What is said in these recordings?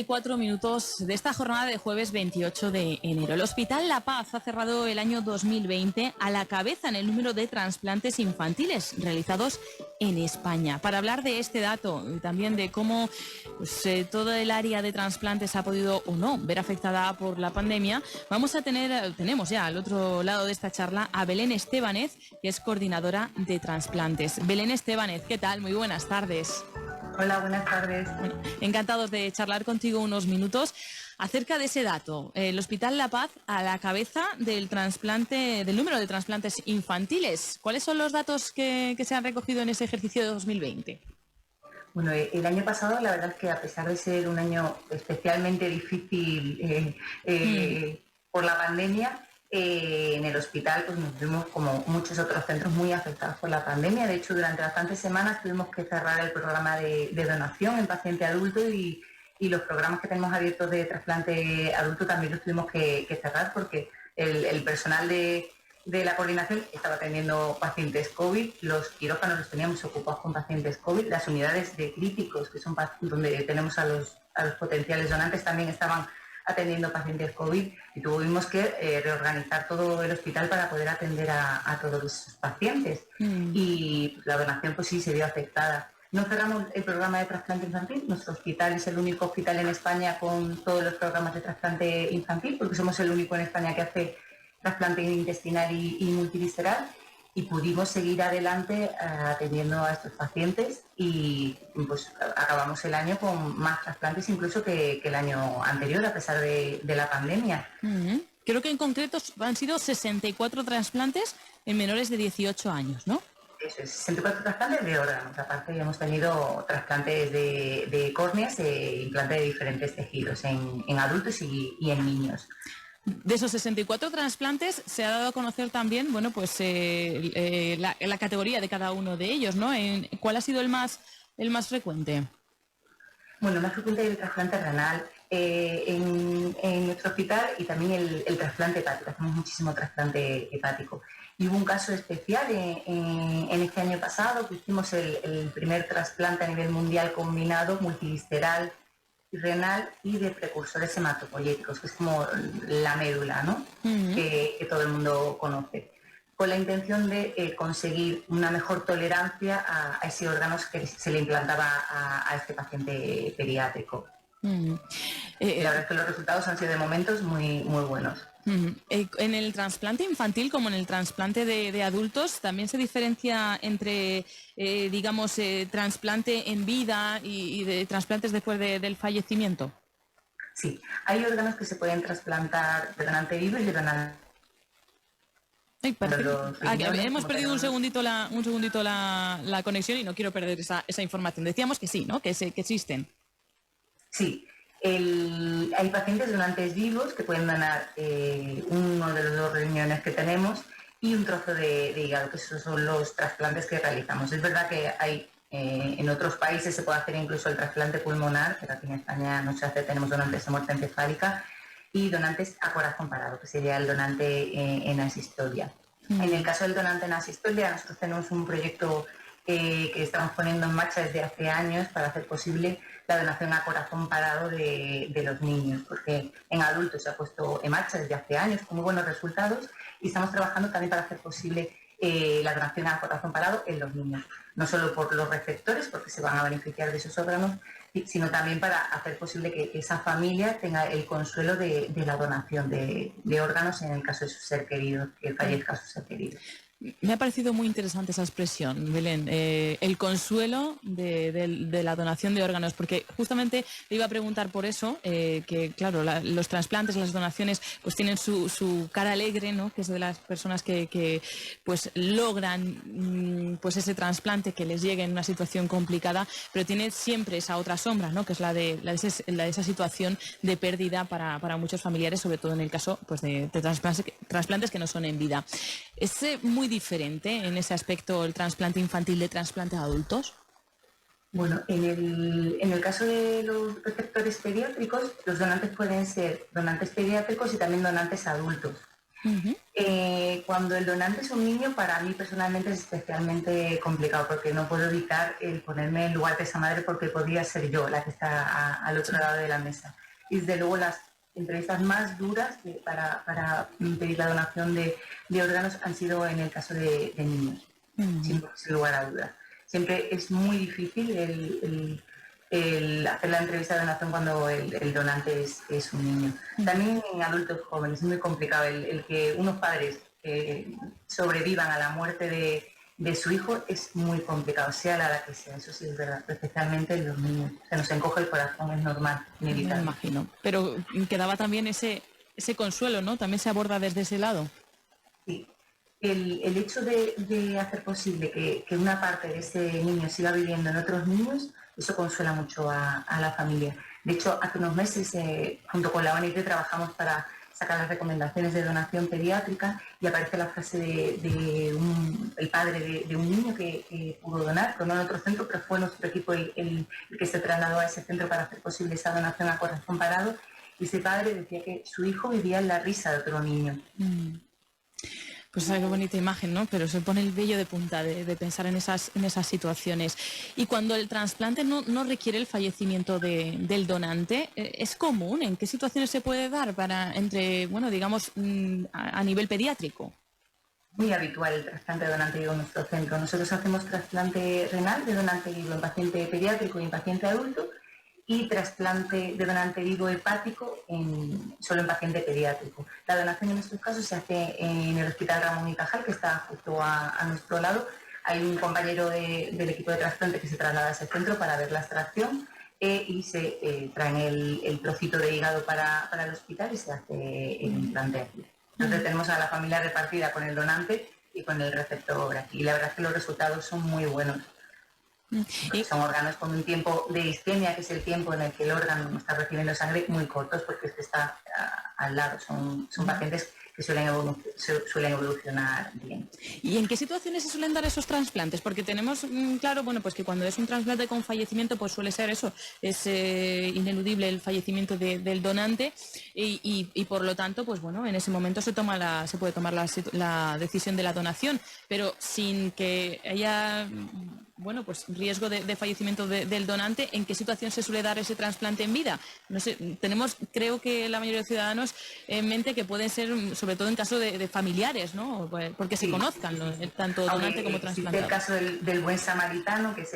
4 minutos de esta jornada de jueves 28 de enero. El Hospital La Paz ha cerrado el año 2020 a la cabeza en el número de trasplantes infantiles realizados en España. Para hablar de este dato y también de cómo todo el área de trasplantes ha podido o no ver afectada por la pandemia, tenemos ya al otro lado de esta charla a Belén Estébanez, que es coordinadora de trasplantes. Belén Estébanez, ¿qué tal? Muy buenas tardes. Hola, buenas tardes. Bueno, encantados de charlar contigo unos minutos acerca de ese dato. El Hospital La Paz a la cabeza del número de trasplantes infantiles. ¿Cuáles son los datos que se han recogido en ese ejercicio de 2020? Bueno, el año pasado la verdad es que a pesar de ser un año especialmente difícil por la pandemia, en el hospital pues nos vimos como muchos otros centros muy afectados por la pandemia. De hecho, durante bastantes semanas tuvimos que cerrar el programa de donación en paciente adulto y los programas que tenemos abiertos de trasplante adulto también los tuvimos que cerrar porque el personal de la coordinación estaba atendiendo pacientes COVID, los quirófanos los teníamos ocupados con pacientes COVID, las unidades de críticos, que son donde tenemos a los potenciales donantes, también estaban atendiendo pacientes COVID y tuvimos que reorganizar todo el hospital para poder atender a todos los pacientes. Y la donación pues sí se vio afectada. No cerramos el programa de trasplante infantil, nuestro hospital es el único hospital en España con todos los programas de trasplante infantil, porque somos el único en España que hace trasplante intestinal y multivisceral, y pudimos seguir adelante atendiendo a estos pacientes y pues acabamos el año con más trasplantes incluso que el año anterior, a pesar de la pandemia. Creo que en concreto han sido 64 trasplantes en menores de 18 años, ¿no? Eso es, 64 trasplantes de órganos. Aparte hemos tenido trasplantes de córneas e implantes de diferentes tejidos en adultos y en niños. De esos 64 trasplantes se ha dado a conocer también, bueno, pues la categoría de cada uno de ellos, ¿no? ¿Cuál ha sido el más frecuente? Bueno, el más frecuente es el trasplante renal en nuestro hospital y también el trasplante hepático. Hacemos muchísimo trasplante hepático. Y hubo un caso especial en este año pasado que hicimos el primer trasplante a nivel mundial combinado multivisceral renal y de precursores hematopoyéticos, que es como la médula, ¿no? Que todo el mundo conoce, con la intención de conseguir una mejor tolerancia a ese órgano que se le implantaba a este paciente pediátrico. La verdad es que los resultados han sido de momentos muy, muy buenos. En el trasplante infantil como en el trasplante de adultos, ¿también se diferencia entre, trasplante en vida y de trasplantes después del fallecimiento? Sí, hay órganos que se pueden trasplantar de donante vivo y de donante... Hemos perdido un segundito la conexión y no quiero perder esa información. Decíamos que sí, ¿no? Que existen. Sí. Hay pacientes donantes vivos que pueden donar uno de los 2 riñones que tenemos y un trozo de hígado, que esos son los trasplantes que realizamos. Es verdad que hay en otros países se puede hacer incluso el trasplante pulmonar, pero aquí en España no se hace, tenemos donantes de muerte encefálica y donantes a corazón parado, que sería el donante en asistolia. En el caso del donante en asistolia, nosotros tenemos un proyecto que estamos poniendo en marcha desde hace años para hacer posible la donación a corazón parado de los niños, porque en adultos se ha puesto en marcha desde hace años con muy buenos resultados y estamos trabajando también para hacer posible la donación a corazón parado en los niños, no solo por los receptores, porque se van a beneficiar de esos órganos, sino también para hacer posible que esa familia tenga el consuelo de la donación de órganos en el caso de su ser querido, que fallezca su ser querido. Me ha parecido muy interesante esa expresión, Belén, el consuelo de la donación de órganos, porque justamente le iba a preguntar por eso, que claro, los trasplantes, las donaciones, pues tienen su cara alegre, ¿no? Que es de las personas que pues logran pues ese trasplante que les llegue en una situación complicada, pero tiene siempre esa otra sombra, ¿no? Que es la de esa situación de pérdida para muchos familiares, sobre todo en el caso pues de trasplantes que no son en vida. Es muy diferente en ese aspecto el trasplante infantil de trasplante a adultos. Bueno, en el caso de los receptores pediátricos, los donantes pueden ser donantes pediátricos y también donantes adultos. Ujú. Cuando el donante es un niño, para mí personalmente es especialmente complicado porque no puedo evitar el ponerme en lugar de esa madre porque podría ser yo la que está al otro Sí. lado de la mesa. Y desde luego las entrevistas más duras para pedir la donación de órganos han sido en el caso de niños, Ujú. sin lugar a dudas. Siempre es muy difícil el hacer la entrevista de donación cuando el donante es un niño. También en adultos jóvenes es muy complicado el que unos padres sobrevivan a la muerte de su hijo, es muy complicado, sea la edad que sea, eso sí es verdad, especialmente en los niños. Se nos encoge el corazón, es normal, Me inevitable. imagino. Pero quedaba también ese consuelo, ¿no? También se aborda desde ese lado. Sí. El hecho de hacer posible que una parte de ese niño siga viviendo en otros niños, eso consuela mucho a la familia. De hecho, hace unos meses, junto con la ONG, trabajamos para sacar las recomendaciones de donación pediátrica y aparece la frase el padre de un niño que pudo donar, pero no en otro centro, pero fue nuestro equipo el que se trasladó a ese centro para hacer posible esa donación a corazón parado. Y ese padre decía que su hijo vivía en la risa de otro niño. Pues qué bonita imagen, ¿no? Pero se pone el vello de punta de pensar en esas situaciones. Y cuando el trasplante no requiere el fallecimiento del donante, ¿es común? ¿En qué situaciones se puede dar bueno, digamos, a nivel pediátrico? Muy habitual el trasplante de donante vivo en nuestro centro. Nosotros hacemos trasplante renal de donante vivo en paciente pediátrico y en paciente adulto y trasplante de donante vivo hepático solo en paciente pediátrico. La donación en estos casos se hace en el Hospital Ramón y Cajal, que está justo a nuestro lado. Hay un compañero del equipo de trasplante que se traslada a ese centro para ver la extracción y se traen el trocito de hígado para el hospital y se hace el implante aquí. Entonces tenemos a la familia repartida con el donante y con el receptor aquí. Y la verdad es que los resultados son muy buenos. Son órganos con un tiempo de isquemia, que es el tiempo en el que el órgano no está recibiendo sangre, muy cortos porque es que está al lado. Son pacientes que suelen evolucionar bien. ¿Y en qué situaciones se suelen dar esos trasplantes? Porque tenemos claro, bueno, pues que cuando es un trasplante con fallecimiento, pues suele ser eso, es ineludible el fallecimiento del donante y por lo tanto, pues bueno, en ese momento se puede tomar la decisión de la donación, pero sin que haya bueno, pues riesgo de fallecimiento del donante. ¿En qué situación se suele dar ese trasplante en vida? No sé, tenemos, creo que la mayoría de ciudadanos en mente que pueden ser, sobre todo en caso de familiares, ¿no? Porque se conozcan, ¿no? Tanto donante como trasplantado. Existe el caso del buen samaritano, que es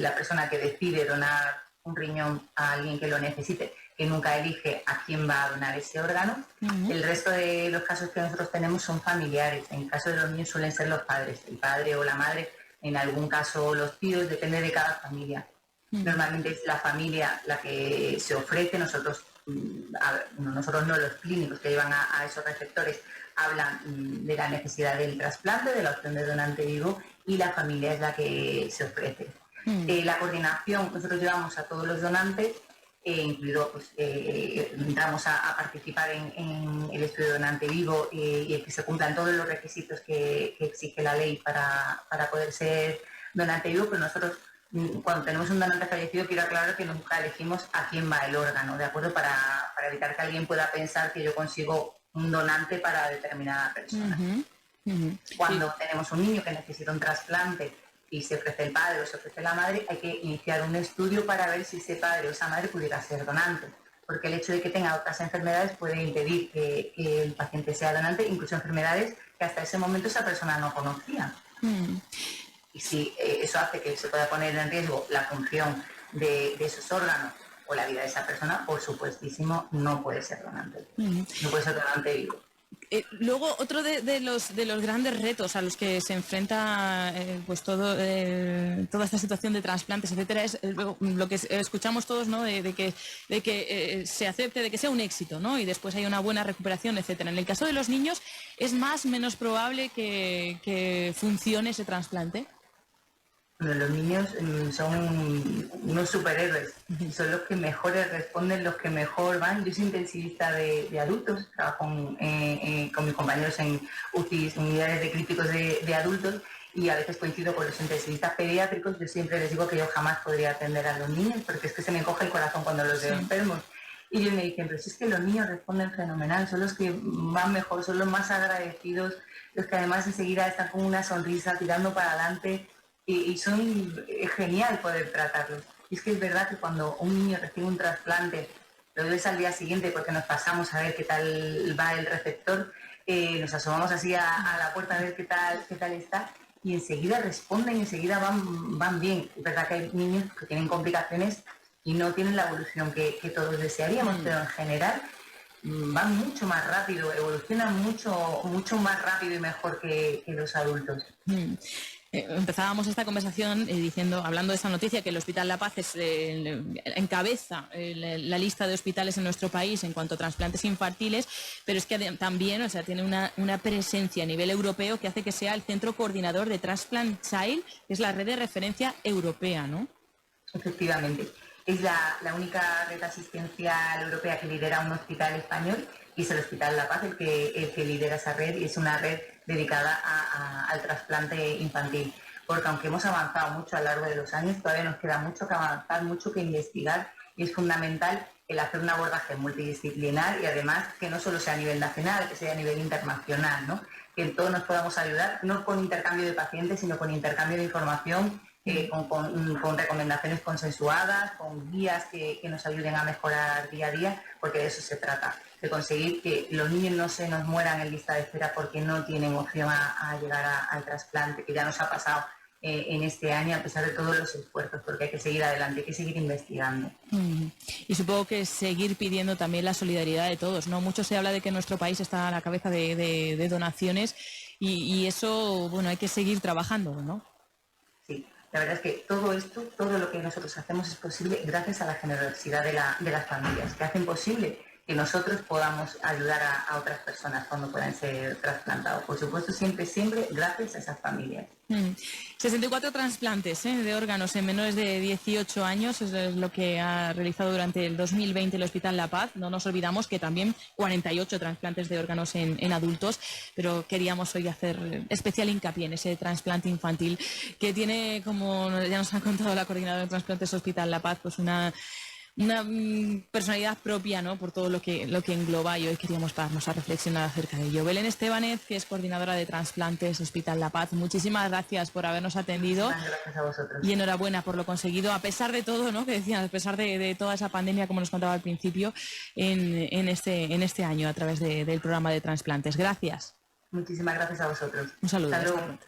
la persona que decide donar un riñón a alguien que lo necesite, que nunca elige a quién va a donar ese órgano. El resto de los casos que nosotros tenemos son familiares. En el caso de los niños suelen ser los padres, el padre o la madre, en algún caso los tíos, depende de cada familia. Normalmente es la familia la que se ofrece, nosotros no los clínicos que llevan a esos receptores hablan de la necesidad del trasplante, de la opción de donante vivo y la familia es la que se ofrece. La coordinación, nosotros llevamos a todos los donantes, incluido, pues, entramos a participar en el estudio de donante vivo y el que se cumplan todos los requisitos que exige la ley para poder ser donante vivo, pero nosotros cuando tenemos un donante fallecido quiero aclarar que nunca elegimos a quién va el órgano, ¿de acuerdo? Para evitar que alguien pueda pensar que yo consigo un donante para determinada persona. Cuando tenemos un niño que necesita un trasplante y se ofrece el padre o se ofrece la madre, hay que iniciar un estudio para ver si ese padre o esa madre pudiera ser donante, porque el hecho de que tenga otras enfermedades puede impedir que el paciente sea donante, incluso enfermedades que hasta ese momento esa persona no conocía. Y si eso hace que se pueda poner en riesgo la función de esos órganos o la vida de esa persona, por supuestísimo, no puede ser donante. No puede ser donante vivo. Luego, otro de los grandes retos a los que se enfrenta pues toda esta situación de trasplantes, etcétera, es lo que escuchamos todos, ¿no? de que se acepte, de que sea un éxito, ¿no? Y después hay una buena recuperación, etcétera. En el caso de los niños, ¿es menos probable que funcione ese trasplante? Bueno, los niños son unos superhéroes, son los que mejores responden, los que mejor van. Yo soy intensivista de adultos, trabajo con mis compañeros en UCI, unidades de críticos de adultos, y a veces coincido con los intensivistas pediátricos. Yo siempre les digo que yo jamás podría atender a los niños, porque es que se me encoge el corazón cuando los veo enfermos. Y ellos me dicen, pero si es que los niños responden fenomenal, son los que van mejor, son los más agradecidos, los que además enseguida están con una sonrisa, tirando para adelante, y son genial poder tratarlos. Y es que es verdad que cuando un niño recibe un trasplante, lo ves al día siguiente porque nos pasamos a ver qué tal va el receptor, nos asomamos así a la puerta a ver qué tal está, y enseguida responden, enseguida van bien. Es verdad que hay niños que tienen complicaciones y no tienen la evolución que todos desearíamos, pero en general van mucho más rápido, evolucionan mucho más rápido y mejor que los adultos. Empezábamos esta conversación hablando de esta noticia, que el Hospital La Paz encabeza la lista de hospitales en nuestro país en cuanto a trasplantes infantiles, pero es que también, o sea, tiene una presencia a nivel europeo que hace que sea el centro coordinador de Transplant Child, que es la red de referencia europea, ¿no? Efectivamente. Es la única red asistencial europea que lidera un hospital español, y es el Hospital La Paz el que lidera esa red, y es una red dedicada al trasplante infantil. Porque aunque hemos avanzado mucho a lo largo de los años, todavía nos queda mucho que avanzar, mucho que investigar, y es fundamental el hacer un abordaje multidisciplinar, y además que no solo sea a nivel nacional, que sea a nivel internacional, ¿no? Que todos nos podamos ayudar, no con intercambio de pacientes, sino con intercambio de información, con recomendaciones consensuadas, con guías que nos ayuden a mejorar día a día, porque de eso se trata, de conseguir que los niños no se nos mueran en lista de espera porque no tienen opción a llegar al trasplante, que ya nos ha pasado en este año, a pesar de todos los esfuerzos, porque hay que seguir adelante, hay que seguir investigando. Y supongo que seguir pidiendo también la solidaridad de todos, ¿no? Mucho se habla de que nuestro país está a la cabeza de donaciones, y eso, bueno, hay que seguir trabajando, ¿no? Sí. La verdad es que todo esto, todo lo que nosotros hacemos es posible gracias a la generosidad de las familias, que hacen posible que nosotros podamos ayudar a otras personas cuando puedan ser trasplantados. Por supuesto, siempre gracias a esas familias. 64 trasplantes de órganos en menores de 18 años es lo que ha realizado durante el 2020 el Hospital La Paz. No nos olvidamos que también 48 trasplantes de órganos en adultos, pero queríamos hoy hacer especial hincapié en ese trasplante infantil que tiene, como ya nos ha contado la coordinadora de trasplantes Hospital La Paz, pues una personalidad propia, ¿no? Por todo lo que engloba, y hoy queríamos pararnos a reflexionar acerca de ello. Belén Estebanez, que es coordinadora de trasplantes Hospital La Paz, muchísimas gracias por habernos atendido. Gracias a vosotros. Y enhorabuena por lo conseguido, a pesar de todo, ¿no? Que decían, a pesar de toda esa pandemia, como nos contaba al principio, en este año a través del programa de trasplantes. Gracias. Muchísimas gracias a vosotros. Un saludo. Hasta luego.